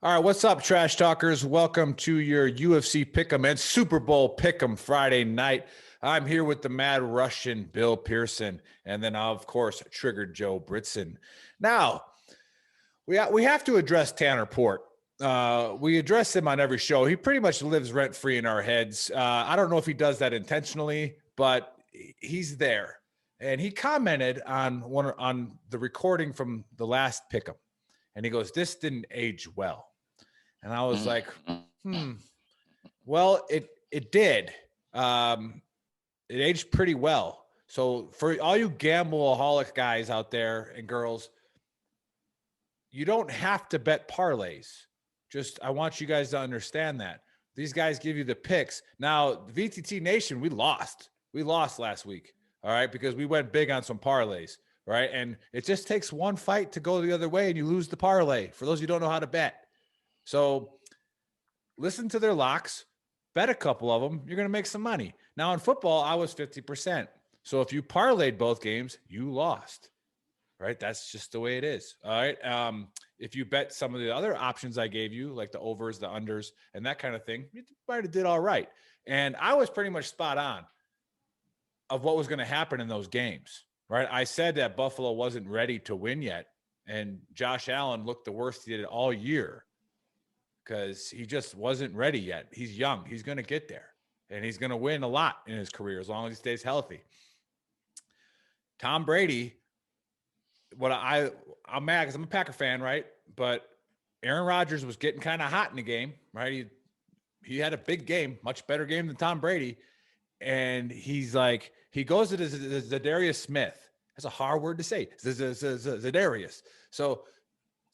All right, what's up, trash talkers? Welcome to your UFC Pick'em and Super Bowl Pick'em Friday night. I'm here with the Mad Russian Bill Pearson, and then of course Triggered Joe Britson. Now we have to address Tanner Port. We address him on every show. He pretty much lives rent free in our heads. I don't know if he does that intentionally, but he's there. And he commented on the recording from the last Pick'em, and he goes, "This didn't age well." And I was like, well, it did. It aged pretty well. So for all you gambleaholic guys out there and girls, you don't have to bet parlays. Just I want you guys to understand that. These guys give you the picks. Now, VTT Nation, we lost. We lost last week, all right, because we went big on some parlays, right? And it just takes one fight to go the other way and you lose the parlay, for those who don't know how to bet. So listen to their locks, bet a couple of them, you're going to make some money. Now in football, I was 50%. So if you parlayed both games, you lost, right? That's just the way it is. All right. If you bet some of the other options I gave you, like the overs, the unders, and that kind of thing, you might have did all right. And I was pretty much spot on of what was going to happen in those games, right? I said that Buffalo wasn't ready to win yet. And Josh Allen looked the worst he did all year, because he just wasn't ready yet. He's young. He's going to get there, and he's going to win a lot in his career as long as he stays healthy. Tom Brady, I'm mad because I'm a Packer fan, right? But Aaron Rodgers was getting kind of hot in the game, right? He had a big game, much better game than Tom Brady. And he goes to Zadarius Smith. That's a hard word to say. Zadarius. So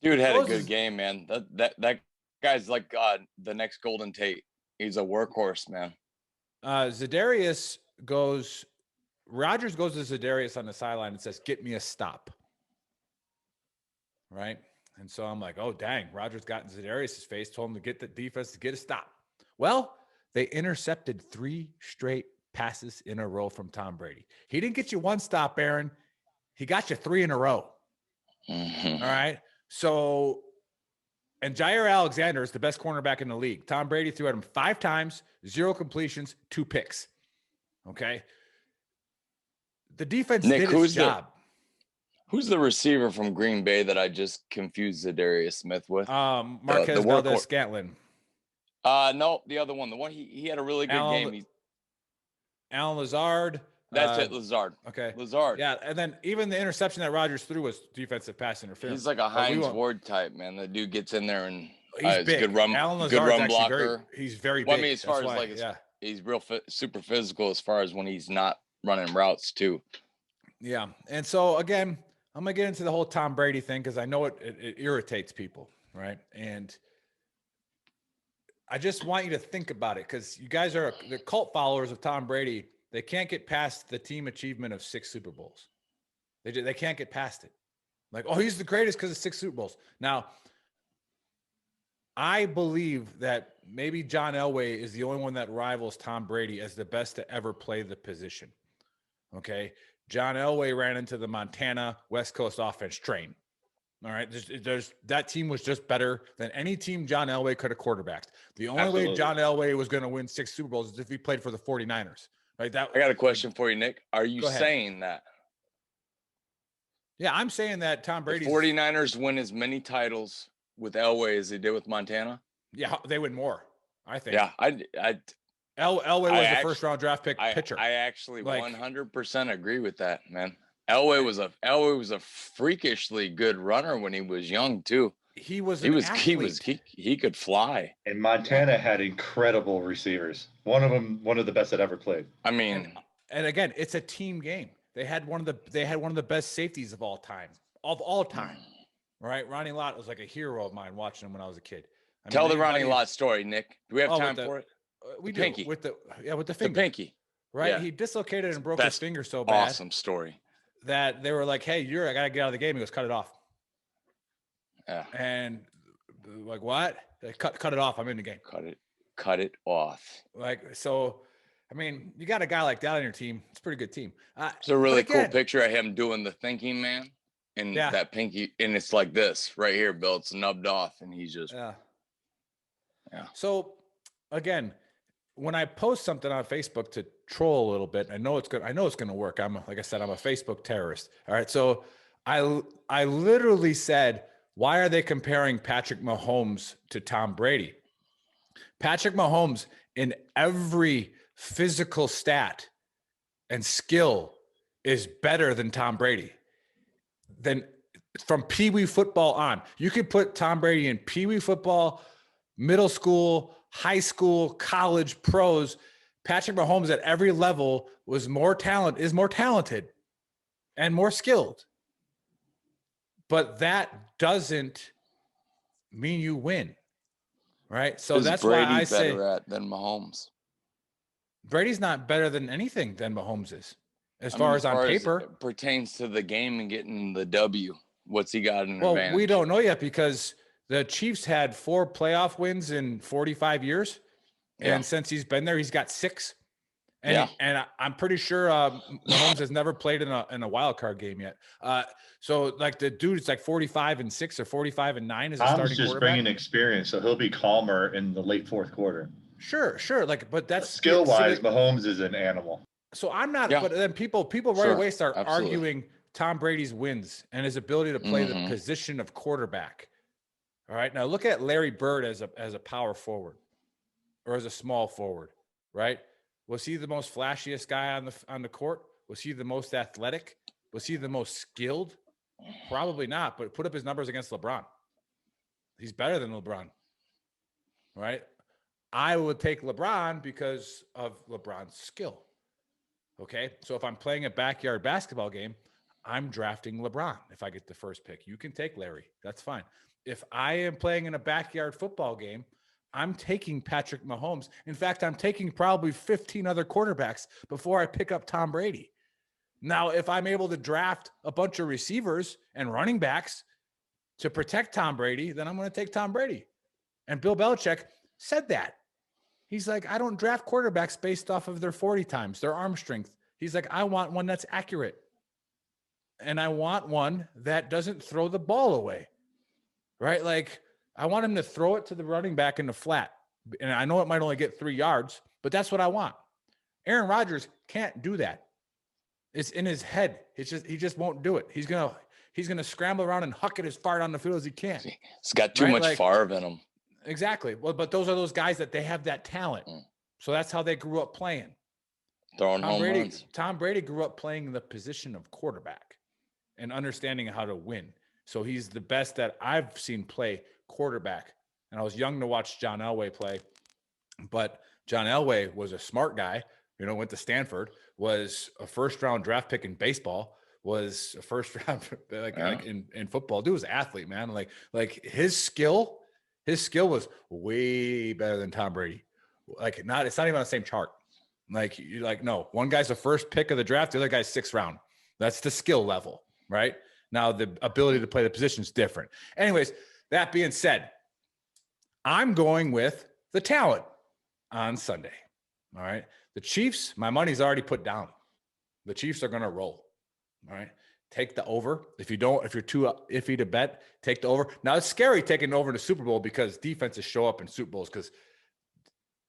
dude had a good game, man. That guy's like the next Golden Tate. He's a workhorse, man. Rodgers goes to Zadarius on the sideline and says, "Get me a stop." Right? And so I'm like, oh, dang. Rodgers got in Zadarius' face, told him to get the defense to get a stop. Well, they intercepted 3 straight passes in a row from Tom Brady. He didn't get you one stop, Aaron. He got you 3 in a row. Mm-hmm. All right? So, and Jair Alexander is the best cornerback in the league. Tom Brady threw at him 5 times, 0 completions, 2 picks. Okay? The defense did its job. Who's the receiver from Green Bay that I just confused Zadarius Smith with? Marquez Valdez-Scantling. No, the other one. The one he had a really good game. Alan Lazard. That's it, Lazard. Okay. Lazard. Yeah, and then even the interception that Rodgers threw was defensive pass interference. He's like a Hines Ward type, man. The dude gets in there and he's big. Good run blocker. He's very big. Well, I mean, as far as he's real super physical as far as when he's not running routes too. Yeah, and so again, I'm going to get into the whole Tom Brady thing because I know it irritates people, right? And I just want you to think about it because you guys are the cult followers of Tom Brady. They can't get past the team achievement of 6 Super Bowls. They can't get past it. Like, oh, he's the greatest because of 6 Super Bowls. Now, I believe that maybe John Elway is the only one that rivals Tom Brady as the best to ever play the position. Okay? John Elway ran into the Montana West Coast offense train. All right. That team was just better than any team John Elway could have quarterbacked. The only way John Elway was going to win 6 Super Bowls is if he played for the 49ers. Right? I got a question for you, Nick. Are you saying that? Yeah, I'm saying that Tom Brady. The 49ers win as many titles with Elway as they did with Montana? Yeah, they win more, I think. Yeah, Elway was the first round draft pick pitcher. I actually 100% agree with that, man. Elway was a freakishly good runner when he was young too. He could fly. And Montana had incredible receivers. One of the best that ever played. I mean, and again, it's a team game. They had one of the best safeties of all time. Right? Ronnie Lott was like a hero of mine watching him when I was a kid. Tell the Ronnie Lott story, Nick. Do we have time for it? We do. Pinky. With the finger. The pinky. Right? Yeah. He dislocated and broke his finger so bad. Awesome story. That they were like, hey, I got to get out of the game. He goes, cut it off. Yeah. And like, what? Cut it off. I'm in the game. Cut it off. Like, so, I mean, you got a guy like that on your team. It's a pretty good team. It's a really cool picture of him doing the thinking man and that pinky. And it's like this right here, Bill. It's nubbed off. And he's just. Yeah. Yeah. So again, when I post something on Facebook to troll a little bit, I know it's going to work. Like I said, I'm a Facebook terrorist. All right. So I literally said, why are they comparing Patrick Mahomes to Tom Brady? Patrick Mahomes, in every physical stat and skill, is better than Tom Brady. Then from Pee Wee football on, you could put Tom Brady in Pee Wee football, middle school, high school, college, pros. Patrick Mahomes at every level is more talented and more skilled. But that doesn't mean you win, right? So that's Brady why I say better at than Mahomes. Brady's not better than anything than Mahomes is, as far as on paper. As it pertains to the game and getting the W, what's he got in well, advantage? We don't know yet because the Chiefs had 4 playoff wins in 45 years. And since he's been there, he's got 6. And I'm pretty sure Mahomes has never played in a wild card game yet. So like the dude is like 45-6 or 45-9 as a starting quarterback. Just bringing experience, so he'll be calmer in the late fourth quarter. Sure. Like, but that's skill wise. Mahomes is an animal. So I'm not. Yeah. But then people right away start arguing Tom Brady's wins and his ability to play the position of quarterback. All right. Now look at Larry Bird as a power forward or as a small forward. Right. Was he the most flashiest guy on the court? Was he the most athletic? Was he the most skilled? Probably not, but put up his numbers against LeBron. He's better than LeBron. Right? I would take LeBron because of LeBron's skill. Okay? So if I'm playing a backyard basketball game, I'm drafting LeBron if I get the first pick. You can take Larry. That's fine. If I am playing in a backyard football game, I'm taking Patrick Mahomes. In fact, I'm taking probably 15 other quarterbacks before I pick up Tom Brady. Now, if I'm able to draft a bunch of receivers and running backs to protect Tom Brady, then I'm going to take Tom Brady. And Bill Belichick said that. He's like, I don't draft quarterbacks based off of their 40 times, their arm strength. He's like, I want one that's accurate. And I want one that doesn't throw the ball away. Right? Like, I want him to throw it to the running back in the flat. And I know it might only get 3 yards, but that's what I want. Aaron Rodgers can't do that. It's in his head. He just won't do it. He's gonna scramble around and huck it as far down the field as he can. He's got too much Favre in him. Exactly. Well, but those are those guys that they have that talent. So that's how they grew up playing. Throwing home runs. Tom Brady grew up playing the position of quarterback and understanding how to win. So he's the best that I've seen play quarterback. And I was young to watch John Elway play, but John Elway was a smart guy, went to Stanford, was a first-round draft pick in baseball, was a first-round in football. Dude was an athlete, man. Like his skill was way better than Tom Brady. It's not even on the same chart. No, one guy's the first pick of the draft, the other guy's 6th round. That's the skill level, right? Now the ability to play the position is different. Anyways, that being said, I'm going with the talent on Sunday. All right. The Chiefs, my money's already put down. The Chiefs are going to roll. All right. Take the over. If you're too iffy to bet, take the over. Now it's scary taking over in the Super Bowl because defenses show up in Super Bowls because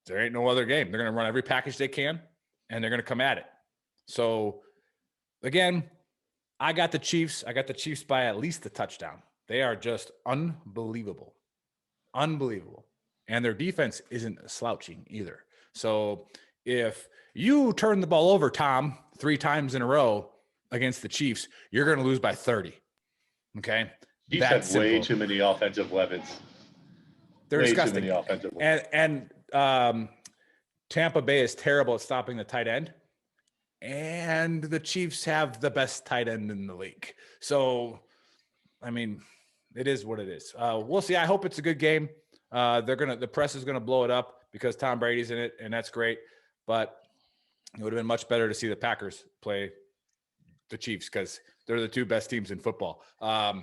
there ain't no other game. They're going to run every package they can and they're going to come at it. So again, I got the Chiefs. I got the Chiefs by at least a touchdown. They are just unbelievable. Unbelievable. And their defense isn't slouching either. So if you turn the ball over, Tom, 3 times in a row against the Chiefs, you're going to lose by 30. Okay? Chiefs have way too many offensive weapons. They're disgusting. Too many offensive weapons. And Tampa Bay is terrible at stopping the tight end. And the Chiefs have the best tight end in the league. So, I mean, it is what it is. We'll see. I hope it's a good game. The press is gonna blow it up because Tom Brady's in it, and that's great. But it would have been much better to see the Packers play the Chiefs because they're the 2 best teams in football. Oh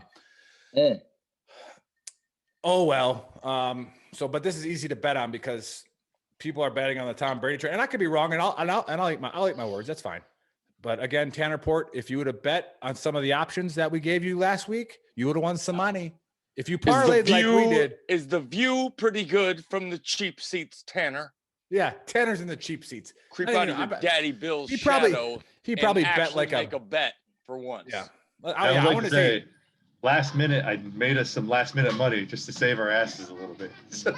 well. But this is easy to bet on because people are betting on the Tom Brady train, and I could be wrong, and I'll eat my words. That's fine. But again, Tanner Port, if you would have bet on some of the options that we gave you last week, you would have won some money. If you parlayed like we did, is the view pretty good from the cheap seats, Tanner? Yeah, Tanner's in the cheap seats. Creep out of your daddy Bill's shadow. He probably and bet like make a bet for once. Yeah. I want to say, last minute, I made us some last minute money just to save our asses a little bit. So,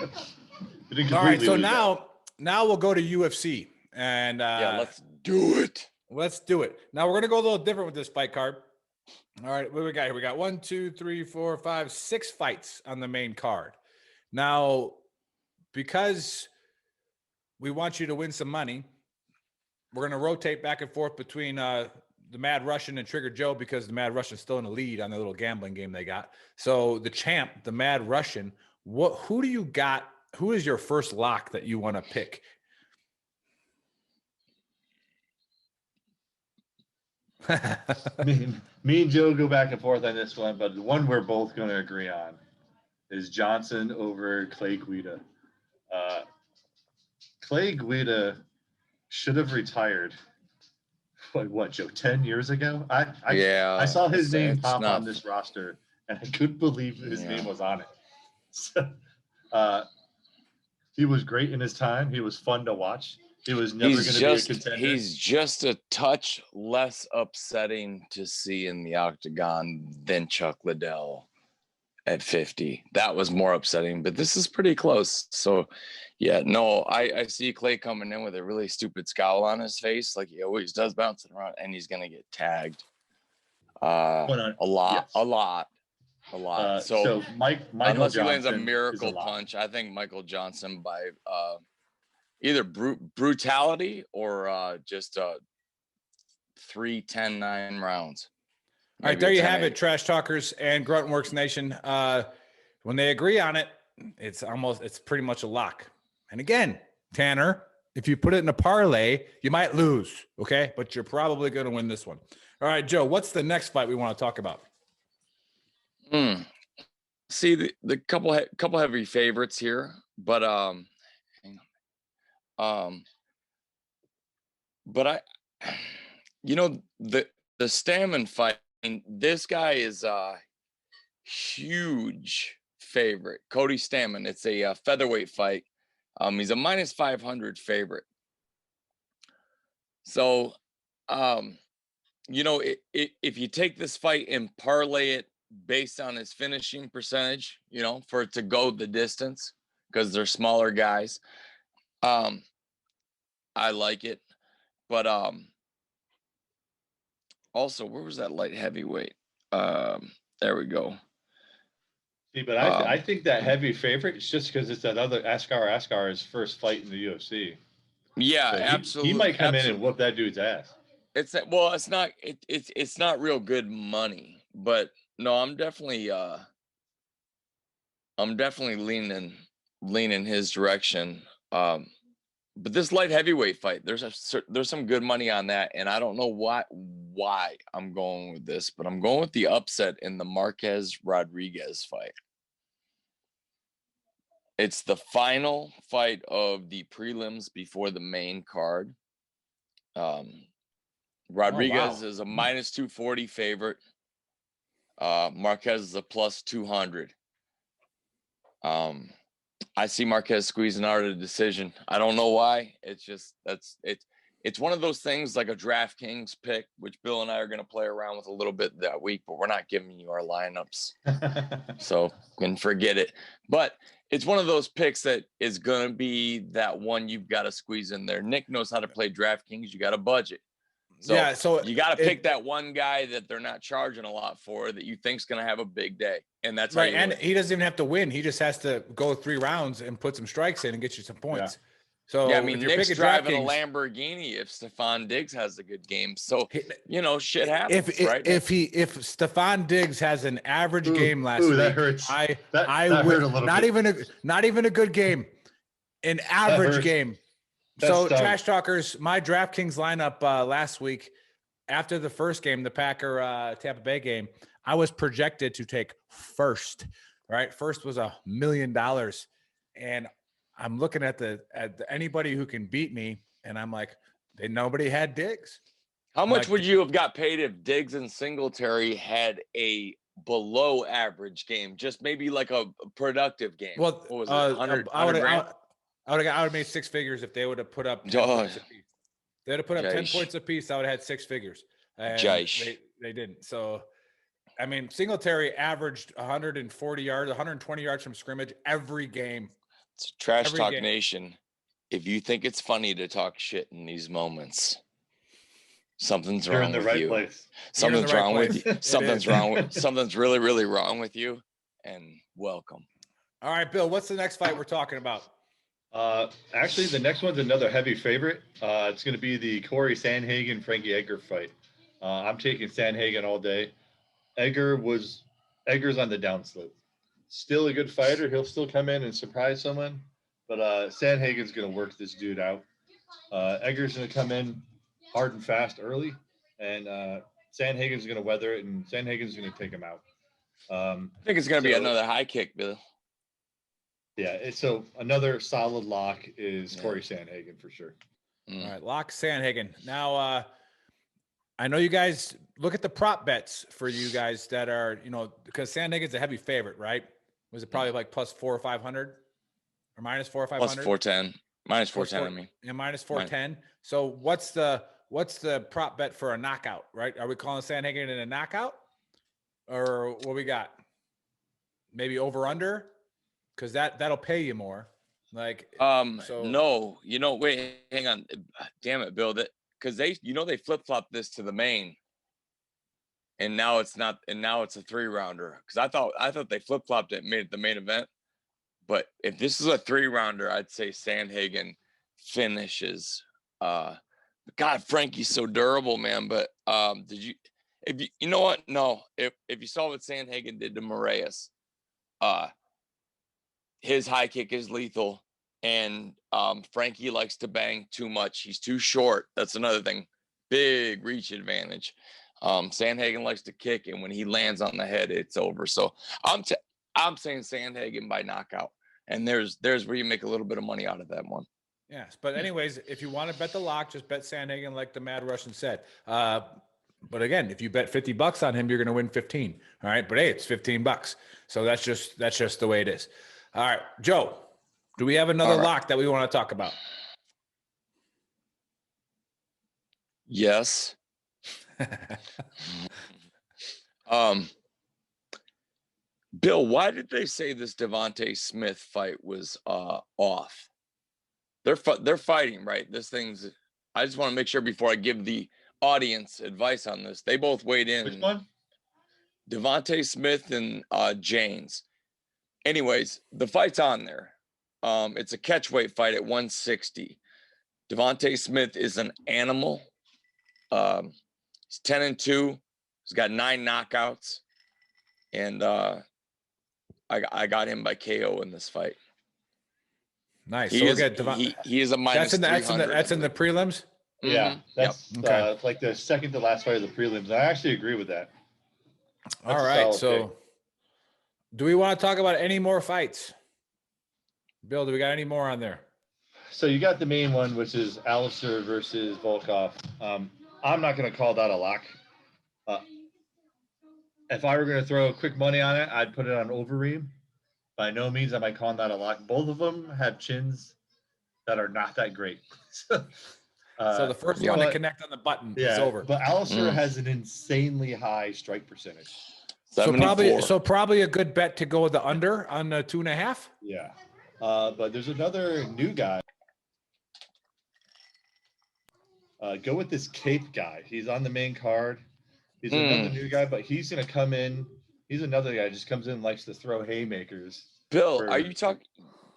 all right, so now we'll go to UFC, and yeah, let's do it. Let's do it. Now we're gonna go a little different with this fight card. All right, what do we got here? We got 1, 2, 3, 4, 5, 6 fights on the main card. Now, because we want you to win some money, we're going to rotate back and forth between the Mad Russian and Trigger Joe, because the Mad Russian's still in the lead on the little gambling game they got. So the champ, the Mad Russian, who do you got? Who is your first lock that you want to pick? me and Joe go back and forth on this one, but the one we're both going to agree on is Johnson over Clay Guida. Clay Guida should have retired. Like what, Joe? 10 years ago? I saw his name pop on this roster, and I couldn't believe his name was on it. So, he was great in his time. He was fun to watch. He was never going to be a contender. He's just a touch less upsetting to see in the octagon than Chuck Liddell at 50. That was more upsetting, but this is pretty close. So, yeah, no, I see Clay coming in with a really stupid scowl on his face, like he always does, bouncing around, and he's going to get tagged a lot. So Michael unless Johnson, he lands a miracle punch, I think Michael Johnson by either brutality or just 3-10-9 rounds. All right, there you have it, Trash Talkers and Gruntworks Nation. When they agree on it, it's pretty much a lock. And again, Tanner, if you put it in a parlay, you might lose, okay? But you're probably going to win this one. All right, Joe, what's the next fight we want to talk about? See, the couple heavy favorites here, but but the Stamen fight, this guy is a huge favorite. Cody Stamen. It's a featherweight fight. He's a minus 500 favorite. So, if you take this fight and parlay it based on his finishing percentage, for it to go the distance, because they're smaller guys, I like it. But also, where was that light heavyweight? There we go. See, but I think that heavy favorite is just because it's that other Askar's first fight in the UFC. Yeah, so absolutely. He might come in and whoop that dude's ass. It's not real good money, but no, I'm definitely leaning his direction. But this light heavyweight fight, there's some good money on that, and I don't know why I'm going with this, but I'm going with the upset in the Marquez Rodriguez fight. It's the final fight of the prelims before the main card. Rodriguez is a minus 240 favorite. Marquez is a plus 200. I see Marquez squeezing out a decision. I don't know why. It's just it's one of those things like a DraftKings pick, which Bill and I are going to play around with a little bit that week, but we're not giving you our lineups. So you can forget it. But it's one of those picks that is going to be that one you've got to squeeze in there. Nick knows how to play DraftKings. You got a budget. So you got to pick that one guy that they're not charging a lot for that you think's going to have a big day. And that's right. And he doesn't even have to win. He just has to go 3 rounds and put some strikes in and get you some points. Yeah. So yeah, I mean, Nick's driving a Lamborghini if Stephon Diggs has a good game. So, shit happens, right? If Stephon Diggs has an average game last week, that hurts. I would not even a good game, an average game. So Trash Talkers, my DraftKings lineup last week after the first game, the Packer Tampa Bay game, I was projected to take first. Right, first was $1 million, and I'm looking at anybody who can beat me, and I'm like, nobody had Diggs. How much would you have got paid if Diggs and Singletary had a below average game, just maybe like a productive game. Well, what was it? 100 I would grand? have made 6 figures if they would have put up 10 points apiece. They would have put up 10 Jaish. points apiece. I would have had 6 figures. And Jaish. they didn't. So, I mean, Singletary averaged 140 yards, 120 yards from scrimmage every game. It's Trash Talk Nation. If you think it's funny to talk shit in these moments, something's wrong with you. Place. Something's wrong with you. Something's wrong. Something's really, really wrong with you. And welcome. All right, Bill, what's the next fight we're talking about? Actually, the next one's another heavy favorite. It's going to be the Corey Sandhagen Frankie Edgar fight. I'm taking Sandhagen all day. Edgar's on the downslope. Still a good fighter. He'll still come in and surprise someone, but Sandhagen's going to work this dude out. Edgar's going to come in hard and fast early, and Sandhagen's going to weather it, and Sandhagen's going to take him out. I think it's going to be another high kick, Bill. Yeah, so another solid lock is Corey Sandhagen for sure. All right, lock Sandhagen. Now, I know you guys look at the prop bets for you guys that are, because Sandhagen's a heavy favorite, right? Was it probably like plus 400 or 500 or minus 400 or 500? Plus 410. Minus 410, I mean. Yeah, minus 410. So what's the prop bet for a knockout, right? Are we calling Sandhagen in a knockout? Or what we got? Maybe over under? Because that'll pay you more. Like no, wait, hang on. Damn it, Bill. Because they flip-flopped this to the main. And now it's not, and now it's a 3-rounder. Because I thought they flip-flopped it and made it the main event. But if this is a 3-rounder, I'd say Sandhagen finishes. God, Frankie's so durable, man. But you know what? No. If you saw what Sandhagen did to Moraes, his high kick is lethal, and Frankie likes to bang too much. He's too short. That's another thing. Big reach advantage. Sandhagen likes to kick, and when he lands on the head, it's over. So I'm saying Sandhagen by knockout, and there's where you make a little bit of money out of that one. Yes, but anyways, if you want to bet the lock, just bet Sandhagen like the Mad Russian said. But again, if you bet $50 on him, you're going to win 15. All right, but hey, it's $15. So that's just the way it is. All right, Joe, do we have another lock that we want to talk about? Yes. Bill, why did they say this Devontae Smith fight was off? They're fighting, right? I just want to make sure before I give the audience advice on this. They both weighed in. Which one? Devontae Smith and James. Anyways, the fight's on there. It's a catchweight fight at 160. Devontae Smith is an animal. He's 10-2. He's got 9 knockouts, and I got him by KO in this fight. Nice. He is a minus. That's in the prelims. Yeah, that's like the second to last fight of the prelims. I actually agree with that. All right, so do we want to talk about any more fights? Bill, do we got any more on there? So you got the main one, which is Alistair versus Volkov. I'm not going to call that a lock. If I were going to throw quick money on it, I'd put it on Overeem. By no means am I calling that a lock. Both of them have chins that are not that great. So the first one to connect on the button is over. But Alistair has an insanely high strike percentage. So probably a good bet to go with the under on the 2.5. Yeah. But there's another new guy. Go with this Cape guy. He's on the main card. He's another new guy, but he's going to come in. He's another guy just comes in and likes to throw haymakers. Bill, are you talking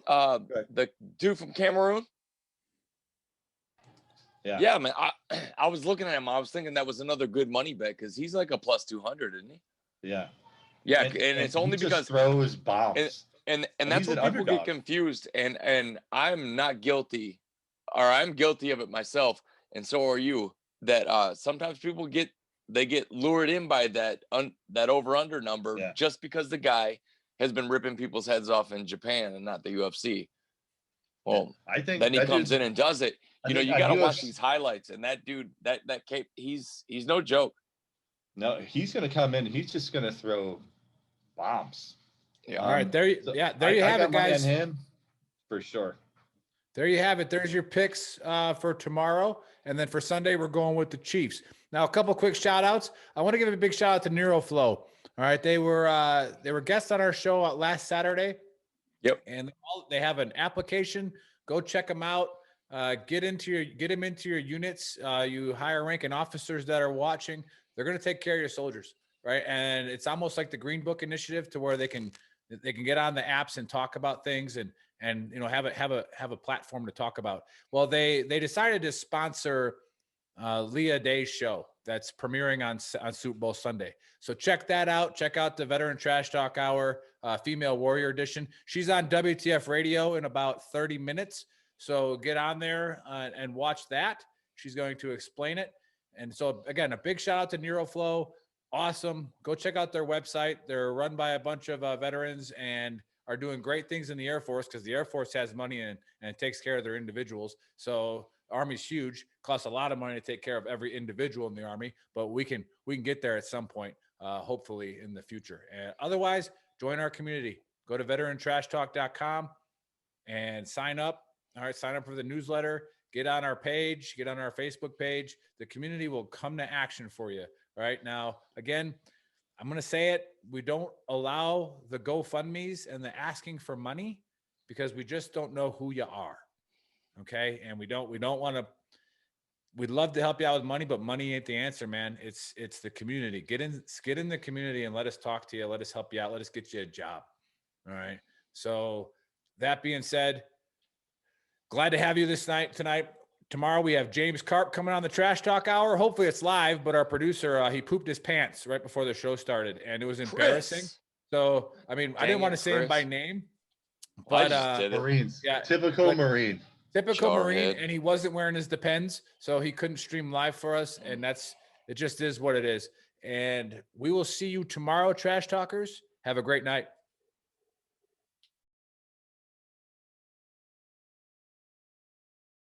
the dude from Cameroon? Yeah, man. I was looking at him. I was thinking that was another good money bet because he's like a plus 200, isn't he? Yeah. Yeah, and it's only because throws bombs. And that's what people get confused. And I'm not guilty, or I'm guilty of it myself, and so are you. That sometimes people get lured in by that over under number just because the guy has been ripping people's heads off in Japan and not the UFC. Well, I think then he comes in and does it. You got to watch these highlights, and that dude, that Cape, he's no joke. No, he's going to come in. He's just going to throw bombs. Yeah. All right. There you have it, guys. On him for sure. There you have it. There's your picks for tomorrow. And then for Sunday, we're going with the Chiefs. Now, a couple quick shout outs. I want to give a big shout out to NeuroFlow. All right. They were guests on our show last Saturday. Yep. And they have an application. Go check them out. Get them into your units. You higher ranking officers that are watching. They're going to take care of your soldiers, right? And it's almost like the Green Book initiative, to where they can get on the apps and talk about things and have a platform to talk about. Well, they decided to sponsor Leah Day's show that's premiering on Super Bowl Sunday. So check that out. Check out the Veteran Trash Talk Hour, Female Warrior Edition. She's on WTF Radio in about 30 minutes. So get on there and watch that. She's going to explain it. And so, again, a big shout out to NeuroFlow. Awesome. Go check out their website. They're run by a bunch of veterans and are doing great things in the Air Force, because the Air Force has money and takes care of their individuals. So Army's huge, costs a lot of money to take care of every individual in the Army, but we can get there at some point, hopefully in the future. And otherwise, join our community. Go to veterantrashtalk.com and sign up. All right, sign up for the newsletter. Get on our page. Get on our Facebook page. The community will come to action for you. All right. Now, again, I'm going to say it. We don't allow the GoFundMes and the asking for money, because we just don't know who you are. Okay. And we don't want to, we'd love to help you out with money, but money ain't the answer, man. It's the community. Get in the community and let us talk to you. Let us help you out. Let us get you a job. All right. So that being said, glad to have you tonight. Tomorrow we have James Karp coming on the Trash Talk Hour. Hopefully it's live, but our producer, he pooped his pants right before the show started, and it was embarrassing. Chris. So, I mean, I didn't want to say him by name, Well, but Marines. Yeah, Typical Marine. Typical Jarhead. Marine, and he wasn't wearing his Depends, so he couldn't stream live for us, and it just is what it is. And we will see you tomorrow, Trash Talkers. Have a great night.